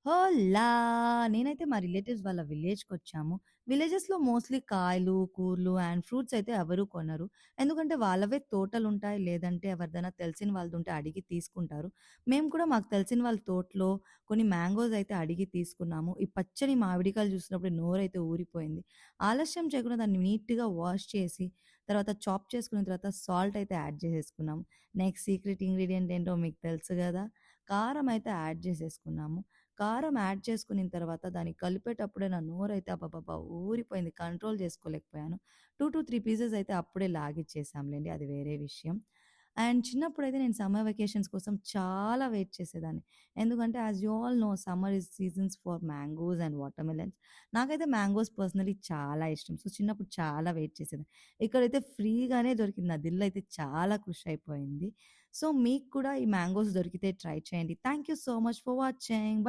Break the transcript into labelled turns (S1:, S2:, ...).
S1: హోలా! నేనైతే మా రిలేటివ్స్ వాళ్ళ విలేజ్‌కొచ్చాము. విలేజెస్‌లో మోస్ట్‌లీ కాయలు, కూరలు అండ్ ఫ్రూట్స్ అయితే ఎవరు కొనరు. ఎందుకంటే వాళ్ళవే తోటలుంటాయి. లేదంటే ఎవరిదైనా తెలిసిన వాళ్ళదుంటే అడిగి తీసుకుంటారు. మేము కూడా మాకు తెలిసిన వాళ్ళ తోటలో కొన్ని మ్యాంగోస్ అయితే అడిగి తీసుకున్నాము. ఈ పచ్చని మామిడికాయలు చూసినప్పుడు నోరైతే ఊరిపోయింది. ఆలస్యం చేయకుండా దాన్ని నీట్‌గా వాష్ చేసి, తర్వాత చాప్ చేసుకున్న తర్వాత సాల్ట్ అయితే యాడ్ చేసేసుకున్నాము. నెక్స్ట్ సీక్రెట్ ఇంగ్రీడియెంట్ ఏంటో మీకు తెలుసు గదా! కారం అయితే యాడ్ చేసేసుకున్నాము. కారం యాడ్ చేసుకునిన తర్వాత దాన్ని కలిపేటప్పుడే నా నోరైతే అబ్బబ్బబ్బా! ఊరిపోయింది. కంట్రోల్ చేసుకోలేకపోయాను. 2-3 పీసెస్ అయితే అప్పుడే లాగిచ్చేసాంలెండి. అది వేరే విషయం. అండ్ చిన్నప్పుడైతే నేను సమ్మర్ వెకేషన్స్ కోసం చాలా వెయిట్ చేసేదాన్ని. ఎందుకంటే as you all know summer is seasons for mangoes and watermelons. నాకైతే మ్యాంగోస్ పర్సనల్లీ చాలా ఇష్టం. సో, చిన్నప్పుడు చాలా వెయిట్ చేసేదాన్ని. ఇక్కడైతే ఫ్రీగానే దొరికింది. నా దిల్లయితే చాలా ఖుష్ అయిపోయింది. సో, మీకు కూడా ఈ మ్యాంగోస్ దొరికితే ట్రై చేయండి. Thank you so much for watching.